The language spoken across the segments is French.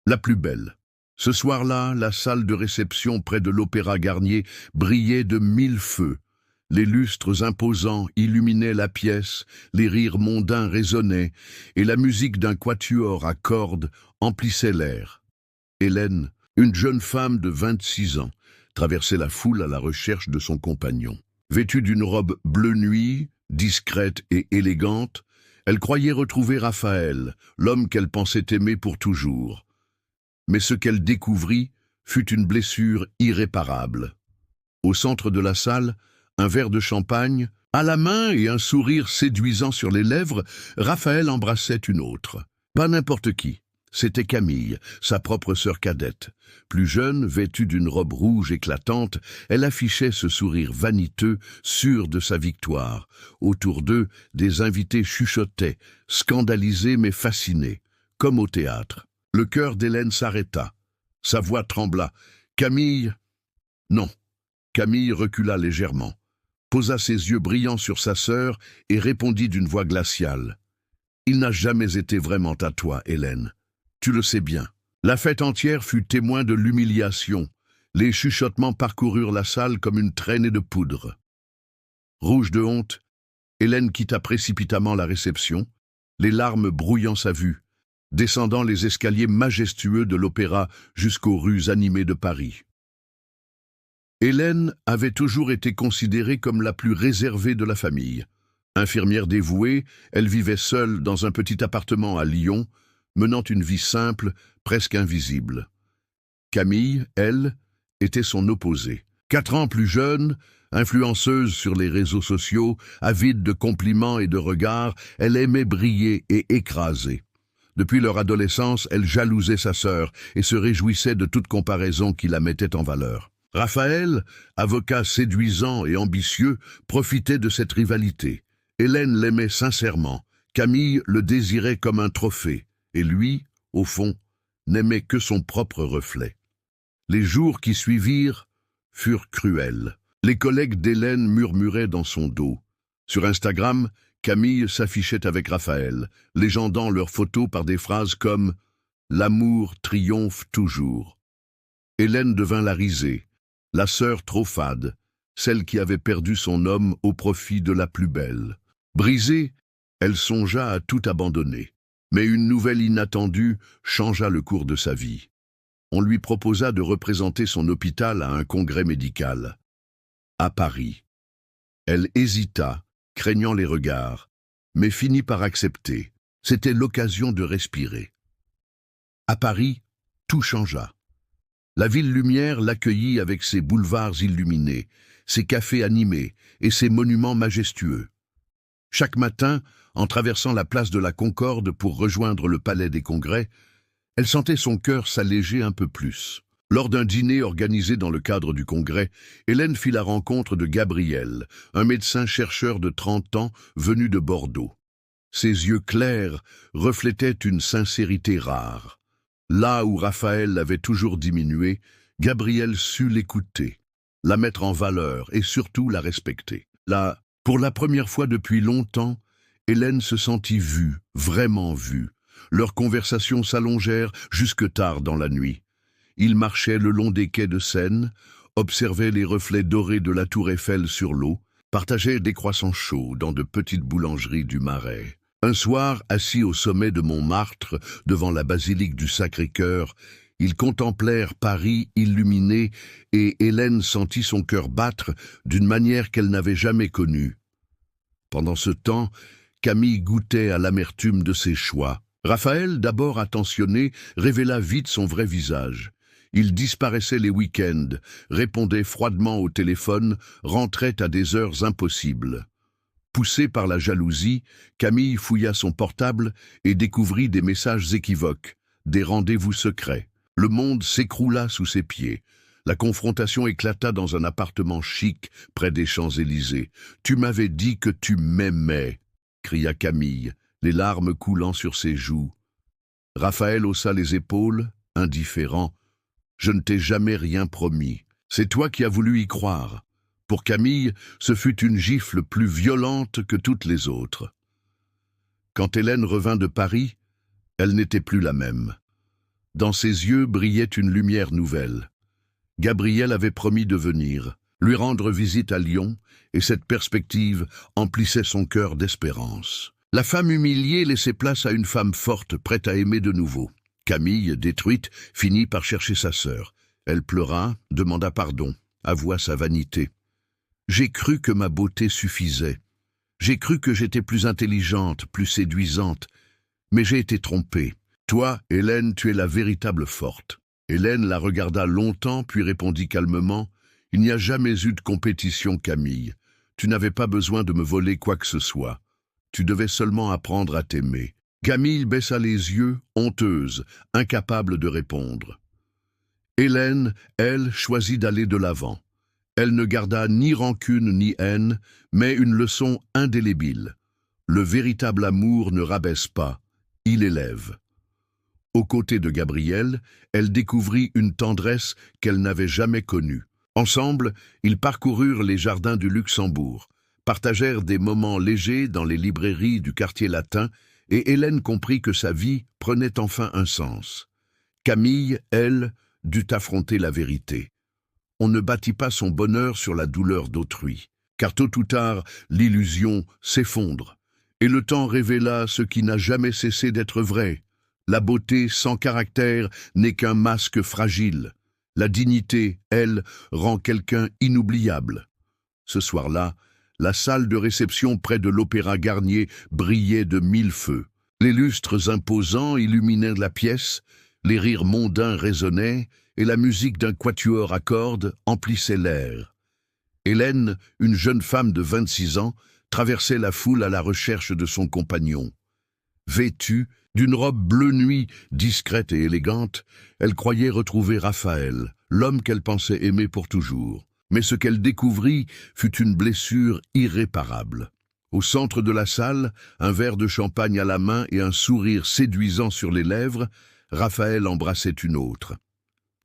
La plus belle. Ce soir-là, la salle de réception près de l'Opéra Garnier brillait de 1000 feux. Les lustres imposants illuminaient la pièce, les rires mondains résonnaient, et la musique d'un quatuor à cordes emplissait l'air. Hélène, une jeune femme de 26 ans, traversait la foule à la recherche de son compagnon. Vêtue d'une robe bleu nuit, discrète et élégante, elle croyait retrouver Raphaël, l'homme qu'elle pensait aimer pour toujours. Mais ce qu'elle découvrit fut une blessure irréparable. Au centre de la salle, un verre de champagne, à la main et un sourire séduisant sur les lèvres, Raphaël embrassait une autre. Pas n'importe qui. C'était Camille, sa propre sœur cadette. Plus jeune, vêtue d'une robe rouge éclatante, elle affichait ce sourire vaniteux, sûr de sa victoire. Autour d'eux, des invités chuchotaient, scandalisés mais fascinés, comme au théâtre. Le cœur d'Hélène s'arrêta. Sa voix trembla. Camille... Non. Camille recula légèrement, posa ses yeux brillants sur sa sœur et répondit d'une voix glaciale. Il n'a jamais été vraiment à toi, Hélène. Tu le sais bien. La fête entière fut témoin de l'humiliation. Les chuchotements parcoururent la salle comme une traînée de poudre. Rouge de honte, Hélène quitta précipitamment la réception, les larmes brouillant sa vue, descendant les escaliers majestueux de l'opéra jusqu'aux rues animées de Paris. Hélène avait toujours été considérée comme la plus réservée de la famille. Infirmière dévouée, elle vivait seule dans un petit appartement à Lyon, menant une vie simple, presque invisible. Camille, elle, était son opposée. 4 ans plus jeune, influenceuse sur les réseaux sociaux, avide de compliments et de regards, elle aimait briller et écraser. Depuis leur adolescence, elle jalousait sa sœur et se réjouissait de toute comparaison qui la mettait en valeur. Raphaël, avocat séduisant et ambitieux, profitait de cette rivalité. Hélène l'aimait sincèrement, Camille le désirait comme un trophée, et lui, au fond, n'aimait que son propre reflet. Les jours qui suivirent furent cruels. Les collègues d'Hélène murmuraient dans son dos. Sur Instagram, Camille s'affichait avec Raphaël, légendant leurs photos par des phrases comme « L'amour triomphe toujours ». Hélène devint la risée, la sœur trop fade, celle qui avait perdu son homme au profit de la plus belle. Brisée, elle songea à tout abandonner. Mais une nouvelle inattendue changea le cours de sa vie. On lui proposa de représenter son hôpital à un congrès médical, à Paris. Elle hésita, craignant les regards, mais finit par accepter. C'était l'occasion de respirer. À Paris, tout changea. La ville lumière l'accueillit avec ses boulevards illuminés, ses cafés animés et ses monuments majestueux. Chaque matin, en traversant la place de la Concorde pour rejoindre le palais des Congrès, elle sentait son cœur s'alléger un peu plus. Lors d'un dîner organisé dans le cadre du Congrès, Hélène fit la rencontre de Gabriel, un médecin-chercheur de 30 ans venu de Bordeaux. Ses yeux clairs reflétaient une sincérité rare. Là où Raphaël avait toujours diminué, Gabriel sut l'écouter, la mettre en valeur et surtout la respecter. Là, pour la première fois depuis longtemps, Hélène se sentit vue, vraiment vue. Leurs conversations s'allongèrent jusque tard dans la nuit. Ils marchaient le long des quais de Seine, observaient les reflets dorés de la tour Eiffel sur l'eau, partageaient des croissants chauds dans de petites boulangeries du Marais. Un soir, assis au sommet de Montmartre, devant la basilique du Sacré-Cœur, ils contemplèrent Paris illuminé et Hélène sentit son cœur battre d'une manière qu'elle n'avait jamais connue. Pendant ce temps, Camille goûtait à l'amertume de ses choix. Raphaël, d'abord attentionné, révéla vite son vrai visage. Il disparaissait les week-ends, répondait froidement au téléphone, rentrait à des heures impossibles. Poussée par la jalousie, Camille fouilla son portable et découvrit des messages équivoques, des rendez-vous secrets. Le monde s'écroula sous ses pieds. La confrontation éclata dans un appartement chic près des Champs-Élysées. « Tu m'avais dit que tu m'aimais !» cria Camille, les larmes coulant sur ses joues. Raphaël haussa les épaules, indifférent. « Je ne t'ai jamais rien promis. C'est toi qui as voulu y croire. » Pour Camille, ce fut une gifle plus violente que toutes les autres. Quand Hélène revint de Paris, elle n'était plus la même. Dans ses yeux brillait une lumière nouvelle. Gabriel avait promis de venir, lui rendre visite à Lyon, et cette perspective emplissait son cœur d'espérance. La femme humiliée laissait place à une femme forte, prête à aimer de nouveau. Camille, détruite, finit par chercher sa sœur. Elle pleura, demanda pardon, avoua sa vanité. « J'ai cru que ma beauté suffisait. J'ai cru que j'étais plus intelligente, plus séduisante. Mais j'ai été trompée. Toi, Hélène, tu es la véritable forte. » Hélène la regarda longtemps, puis répondit calmement « Il n'y a jamais eu de compétition, Camille. Tu n'avais pas besoin de me voler quoi que ce soit. Tu devais seulement apprendre à t'aimer. » Camille baissa les yeux, honteuse, incapable de répondre. Hélène, elle, choisit d'aller de l'avant. Elle ne garda ni rancune ni haine, mais une leçon indélébile. Le véritable amour ne rabaisse pas, il élève. Aux côtés de Gabriel, elle découvrit une tendresse qu'elle n'avait jamais connue. Ensemble, ils parcoururent les jardins du Luxembourg, partagèrent des moments légers dans les librairies du quartier latin, et Hélène comprit que sa vie prenait enfin un sens. Camille, elle, dut affronter la vérité. On ne bâtit pas son bonheur sur la douleur d'autrui, car tôt ou tard, l'illusion s'effondre, et le temps révéla ce qui n'a jamais cessé d'être vrai. La beauté sans caractère n'est qu'un masque fragile. La dignité, elle, rend quelqu'un inoubliable. Ce soir-là, la salle de réception près de l'Opéra Garnier brillait de mille feux. Les lustres imposants illuminaient la pièce, les rires mondains résonnaient, et la musique d'un quatuor à cordes emplissait l'air. Hélène, une jeune femme de 26 ans, traversait la foule à la recherche de son compagnon. Vêtue d'une robe bleu nuit, discrète et élégante, elle croyait retrouver Raphaël, l'homme qu'elle pensait aimer pour toujours. Mais ce qu'elle découvrit fut une blessure irréparable. Au centre de la salle, un verre de champagne à la main et un sourire séduisant sur les lèvres, Raphaël embrassait une autre.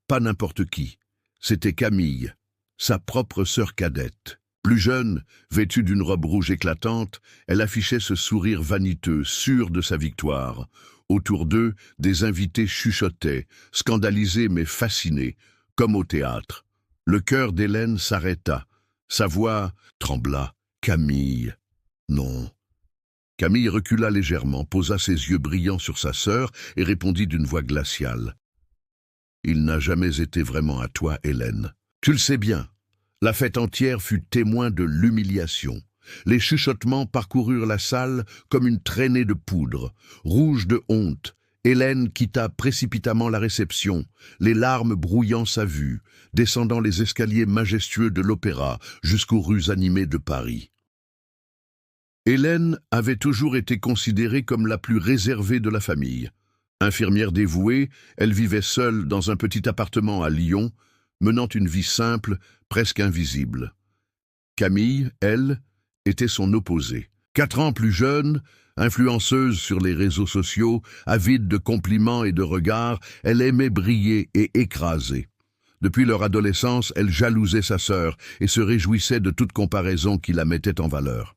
Pas n'importe qui, c'était Camille, sa propre sœur cadette. Plus jeune, vêtue d'une robe rouge éclatante, elle affichait ce sourire vaniteux, sûr de sa victoire. Autour d'eux, des invités chuchotaient, scandalisés mais fascinés, comme au théâtre. Le cœur d'Hélène s'arrêta. Sa voix trembla. « Camille, non. » Camille recula légèrement, posa ses yeux brillants sur sa sœur et répondit d'une voix glaciale. « Il n'a jamais été vraiment à toi, Hélène. Tu le sais bien. » La fête entière fut témoin de l'humiliation. Les chuchotements parcoururent la salle comme une traînée de poudre. Rouge de honte, Hélène quitta précipitamment la réception, les larmes brouillant sa vue, descendant les escaliers majestueux de l'Opéra jusqu'aux rues animées de Paris. Hélène avait toujours été considérée comme la plus réservée de la famille. Infirmière dévouée, elle vivait seule dans un petit appartement à Lyon, menant une vie simple, presque invisible. Camille, elle, était son opposée. 4 ans plus jeune, influenceuse sur les réseaux sociaux, avide de compliments et de regards, elle aimait briller et écraser. Depuis leur adolescence, elle jalousait sa sœur et se réjouissait de toute comparaison qui la mettait en valeur.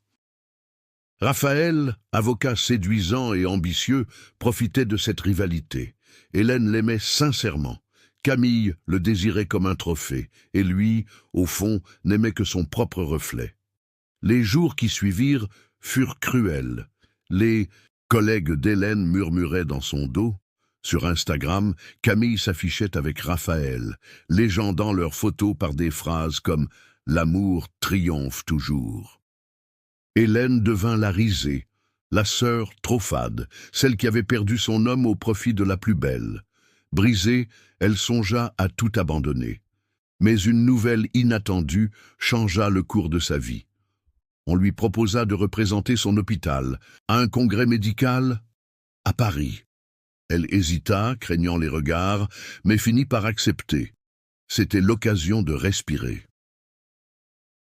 Raphaël, avocat séduisant et ambitieux, profitait de cette rivalité. Hélène l'aimait sincèrement. Camille le désirait comme un trophée, et lui, au fond, n'aimait que son propre reflet. Les jours qui suivirent furent cruels. Les collègues d'Hélène murmuraient dans son dos. Sur Instagram, Camille s'affichait avec Raphaël, légendant leurs photos par des phrases comme « L'amour triomphe toujours ». Hélène devint la risée, la sœur trop fade, celle qui avait perdu son homme au profit de la plus belle. Brisée, elle songea à tout abandonner. Mais une nouvelle inattendue changea le cours de sa vie. On lui proposa de représenter son hôpital à un congrès médical à Paris. Elle hésita, craignant les regards, mais finit par accepter. C'était l'occasion de respirer.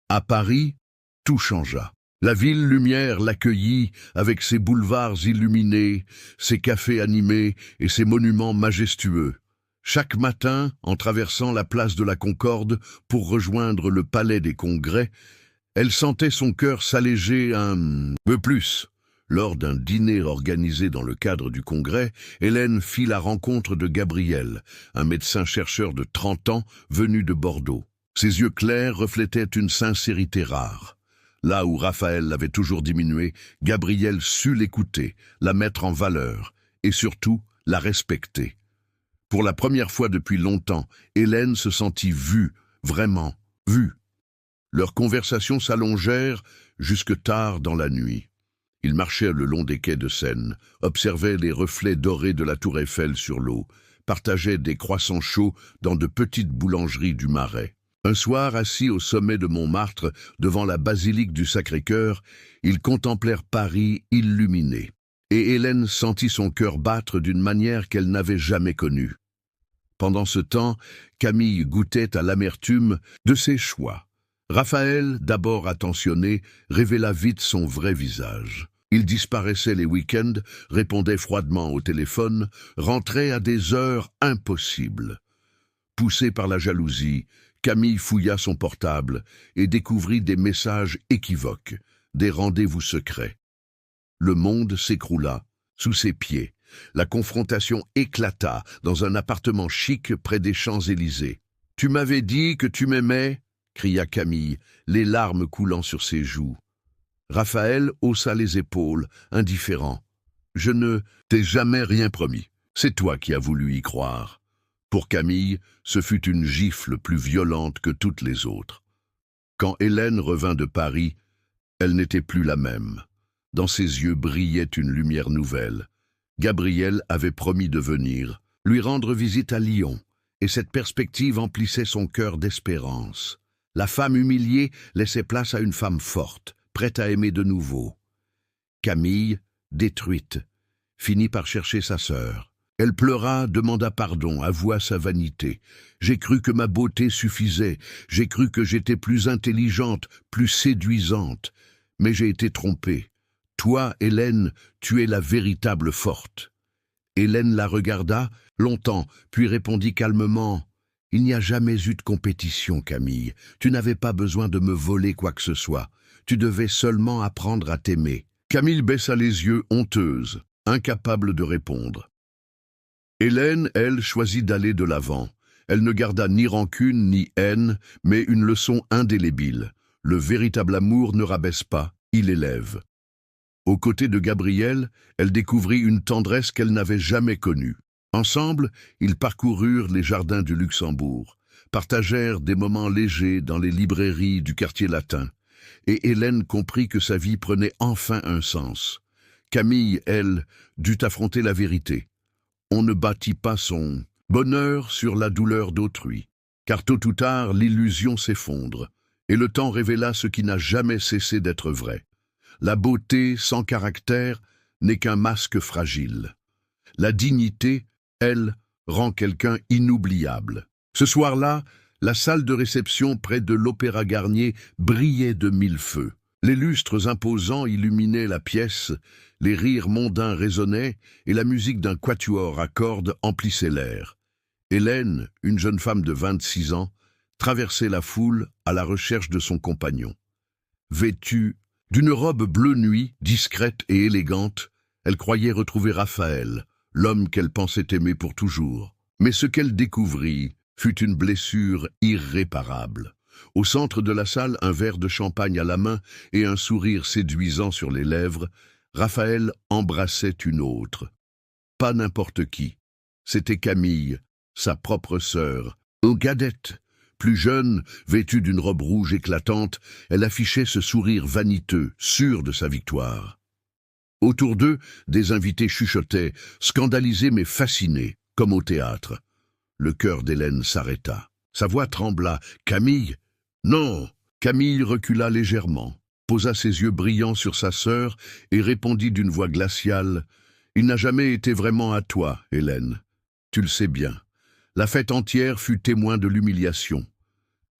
À Paris, tout changea. La ville lumière l'accueillit avec ses boulevards illuminés, ses cafés animés et ses monuments majestueux. Chaque matin, en traversant la place de la Concorde pour rejoindre le palais des Congrès, elle sentait son cœur s'alléger un peu plus. Lors d'un dîner organisé dans le cadre du congrès, Hélène fit la rencontre de Gabriel, un médecin-chercheur de 30 ans venu de Bordeaux. Ses yeux clairs reflétaient une sincérité rare. Là où Raphaël l'avait toujours diminué, Gabriel sut l'écouter, la mettre en valeur et surtout la respecter. Pour la première fois depuis longtemps, Hélène se sentit vue, vraiment vue. Leurs conversations s'allongèrent jusque tard dans la nuit. Ils marchaient le long des quais de Seine, observaient les reflets dorés de la tour Eiffel sur l'eau, partageaient des croissants chauds dans de petites boulangeries du Marais. Un soir, assis au sommet de Montmartre, devant la basilique du Sacré-Cœur, ils contemplèrent Paris illuminé. Et Hélène sentit son cœur battre d'une manière qu'elle n'avait jamais connue. Pendant ce temps, Camille goûtait à l'amertume de ses choix. Raphaël, d'abord attentionné, révéla vite son vrai visage. Il disparaissait les week-ends, répondait froidement au téléphone, rentrait à des heures impossibles. Poussée par la jalousie, Camille fouilla son portable et découvrit des messages équivoques, des rendez-vous secrets. Le monde s'écroula sous ses pieds. La confrontation éclata dans un appartement chic près des Champs-Élysées. « Tu m'avais dit que tu m'aimais » cria Camille, les larmes coulant sur ses joues. Raphaël haussa les épaules, indifférent. « Je ne t'ai jamais rien promis. C'est toi qui as voulu y croire. » Pour Camille, ce fut une gifle plus violente que toutes les autres. Quand Hélène revint de Paris, elle n'était plus la même. Dans ses yeux brillait une lumière nouvelle. Gabriel avait promis de venir, lui rendre visite à Lyon, et cette perspective emplissait son cœur d'espérance. La femme humiliée laissait place à une femme forte, prête à aimer de nouveau. Camille, détruite, finit par chercher sa sœur. Elle pleura, demanda pardon, avoua sa vanité. « J'ai cru que ma beauté suffisait, j'ai cru que j'étais plus intelligente, plus séduisante, mais j'ai été trompée. Toi, Hélène, tu es la véritable forte. » Hélène la regarda longtemps, puis répondit calmement « Il n'y a jamais eu de compétition, Camille. Tu n'avais pas besoin de me voler quoi que ce soit. Tu devais seulement apprendre à t'aimer. » Camille baissa les yeux, honteuse, incapable de répondre. Hélène, elle, choisit d'aller de l'avant. Elle ne garda ni rancune ni haine, mais une leçon indélébile. Le véritable amour ne rabaisse pas, il élève. Aux côtés de Gabriel, elle découvrit une tendresse qu'elle n'avait jamais connue. Ensemble, ils parcoururent les jardins du Luxembourg, partagèrent des moments légers dans les librairies du quartier latin, et Hélène comprit que sa vie prenait enfin un sens. Camille, elle, dut affronter la vérité. On ne bâtit pas son bonheur sur la douleur d'autrui, car tôt ou tard l'illusion s'effondre, et le temps révéla ce qui n'a jamais cessé d'être vrai. La beauté sans caractère n'est qu'un masque fragile. La dignité, elle, rend quelqu'un inoubliable. Ce soir-là, la salle de réception près de l'Opéra Garnier brillait de mille feux. Les lustres imposants illuminaient la pièce, les rires mondains résonnaient et la musique d'un quatuor à cordes emplissait l'air. Hélène, une jeune femme de 26 ans, traversait la foule à la recherche de son compagnon. Vêtue d'une robe bleu nuit, discrète et élégante, elle croyait retrouver Raphaël, l'homme qu'elle pensait aimer pour toujours. Mais ce qu'elle découvrit fut une blessure irréparable. Au centre de la salle, un verre de champagne à la main et un sourire séduisant sur les lèvres, Raphaël embrassait une autre. Pas n'importe qui. C'était Camille, sa propre sœur, une cadette. Plus jeune, vêtue d'une robe rouge éclatante, elle affichait ce sourire vaniteux, sûr de sa victoire. Autour d'eux, des invités chuchotaient, scandalisés mais fascinés, comme au théâtre. Le cœur d'Hélène s'arrêta. Sa voix trembla. « Camille !»« Non !» Camille recula légèrement, posa ses yeux brillants sur sa sœur et répondit d'une voix glaciale. « Il n'a jamais été vraiment à toi, Hélène. Tu le sais bien. » La fête entière fut témoin de l'humiliation.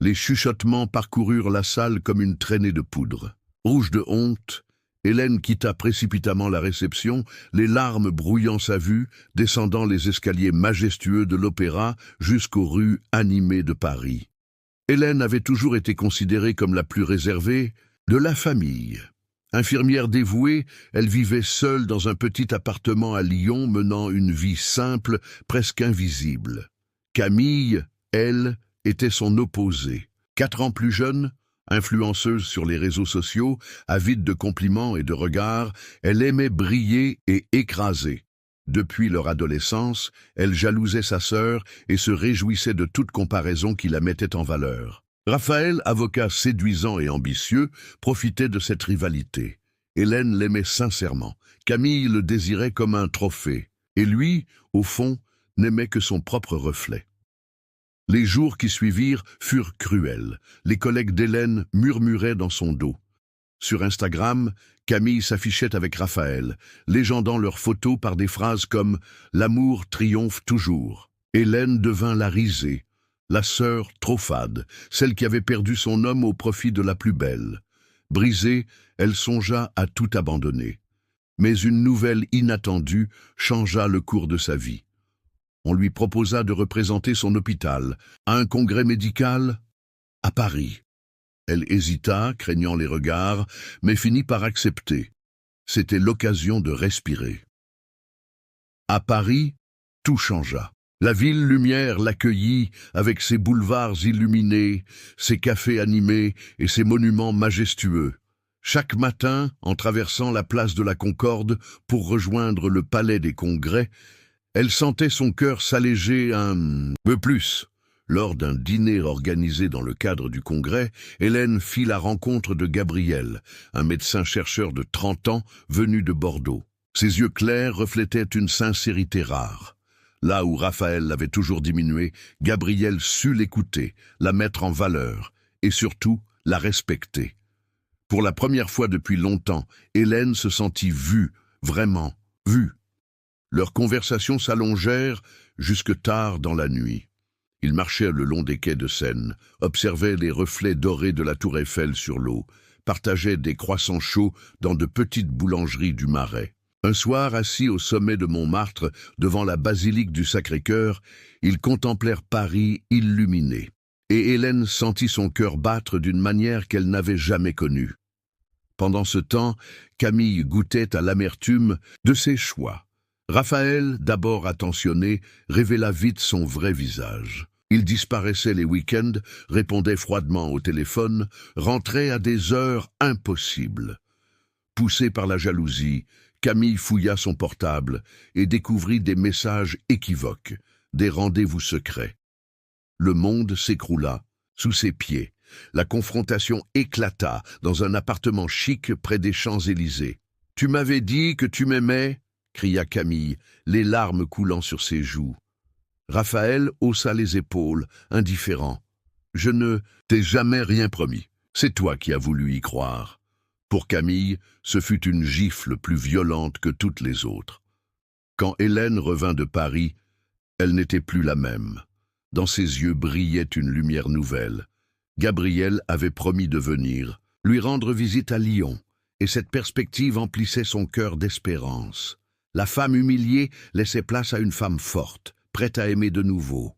Les chuchotements parcoururent la salle comme une traînée de poudre. Rouge de honte, Hélène quitta précipitamment la réception, les larmes brouillant sa vue, descendant les escaliers majestueux de l'Opéra jusqu'aux rues animées de Paris. Hélène avait toujours été considérée comme la plus réservée de la famille. Infirmière dévouée, elle vivait seule dans un petit appartement à Lyon, menant une vie simple, presque invisible. Camille, elle, était son opposée. 4 ans plus jeune, influenceuse sur les réseaux sociaux, avide de compliments et de regards, elle aimait briller et écraser. Depuis leur adolescence, elle jalousait sa sœur et se réjouissait de toute comparaison qui la mettait en valeur. Raphaël, avocat séduisant et ambitieux, profitait de cette rivalité. Hélène l'aimait sincèrement. Camille le désirait comme un trophée. Et lui, au fond, n'aimait que son propre reflet. Les jours qui suivirent furent cruels. Les collègues d'Hélène murmuraient dans son dos. Sur Instagram, Camille s'affichait avec Raphaël, légendant leurs photos par des phrases comme « L'amour triomphe toujours ». Hélène devint la risée, la sœur trop fade, celle qui avait perdu son homme au profit de la plus belle. Brisée, elle songea à tout abandonner. Mais une nouvelle inattendue changea le cours de sa vie. On lui proposa de représenter son hôpital à un congrès médical à Paris. Elle hésita, craignant les regards, mais finit par accepter. C'était l'occasion de respirer. À Paris, tout changea. La ville lumière l'accueillit avec ses boulevards illuminés, ses cafés animés et ses monuments majestueux. Chaque matin, en traversant la place de la Concorde pour rejoindre le palais des Congrès, elle sentait son cœur s'alléger un peu plus. Lors d'un dîner organisé dans le cadre du congrès, Hélène fit la rencontre de Gabriel, un médecin-chercheur de 30 ans venu de Bordeaux. Ses yeux clairs reflétaient une sincérité rare. Là où Raphaël l'avait toujours diminué, Gabriel sut l'écouter, la mettre en valeur et surtout la respecter. Pour la première fois depuis longtemps, Hélène se sentit vue, vraiment vue. Leurs conversations s'allongèrent jusque tard dans la nuit. Ils marchaient le long des quais de Seine, observaient les reflets dorés de la tour Eiffel sur l'eau, partageaient des croissants chauds dans de petites boulangeries du Marais. Un soir, assis au sommet de Montmartre, devant la basilique du Sacré-Cœur, ils contemplèrent Paris illuminé. Et Hélène sentit son cœur battre d'une manière qu'elle n'avait jamais connue. Pendant ce temps, Camille goûtait à l'amertume de ses choix. Raphaël, d'abord attentionné, révéla vite son vrai visage. Il disparaissait les week-ends, répondait froidement au téléphone, rentrait à des heures impossibles. Poussée par la jalousie, Camille fouilla son portable et découvrit des messages équivoques, des rendez-vous secrets. Le monde s'écroula sous ses pieds. La confrontation éclata dans un appartement chic près des Champs-Élysées. « Tu m'avais dit que tu m'aimais ?» cria Camille, les larmes coulant sur ses joues. Raphaël haussa les épaules, indifférent. « Je ne t'ai jamais rien promis. C'est toi qui as voulu y croire. » Pour Camille, ce fut une gifle plus violente que toutes les autres. Quand Hélène revint de Paris, elle n'était plus la même. Dans ses yeux brillait une lumière nouvelle. Gabriel avait promis de venir, lui rendre visite à Lyon, et cette perspective emplissait son cœur d'espérance. La femme humiliée laissait place à une femme forte, prête à aimer de nouveau.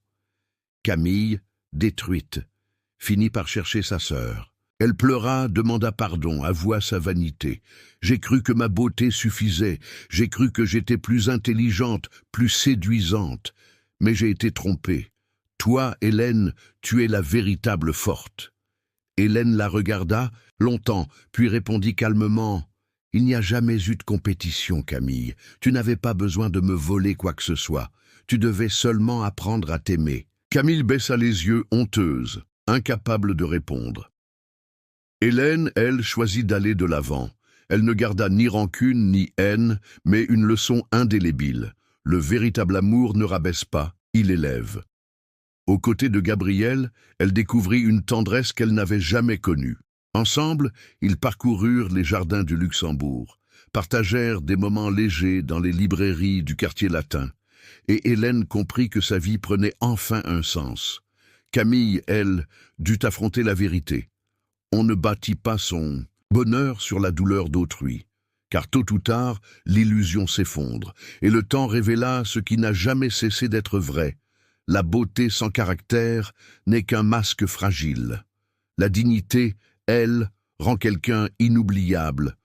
Camille, détruite, finit par chercher sa sœur. Elle pleura, demanda pardon, avoua sa vanité. « J'ai cru que ma beauté suffisait, j'ai cru que j'étais plus intelligente, plus séduisante, mais j'ai été trompée. Toi, Hélène, tu es la véritable forte. » Hélène la regarda longtemps, puis répondit calmement « Il n'y a jamais eu de compétition, Camille. Tu n'avais pas besoin de me voler quoi que ce soit. Tu devais seulement apprendre à t'aimer. » Camille baissa les yeux, honteuse, incapable de répondre. Hélène, elle, choisit d'aller de l'avant. Elle ne garda ni rancune ni haine, mais une leçon indélébile. Le véritable amour ne rabaisse pas, il élève. Aux côtés de Gabriel, elle découvrit une tendresse qu'elle n'avait jamais connue. Ensemble, ils parcoururent les jardins du Luxembourg, partagèrent des moments légers dans les librairies du quartier latin, et Hélène comprit que sa vie prenait enfin un sens. Camille, elle, dut affronter la vérité. On ne bâtit pas son bonheur sur la douleur d'autrui, car tôt ou tard, l'illusion s'effondre, et le temps révéla ce qui n'a jamais cessé d'être vrai. La beauté sans caractère n'est qu'un masque fragile. La dignité, elle, rend quelqu'un inoubliable,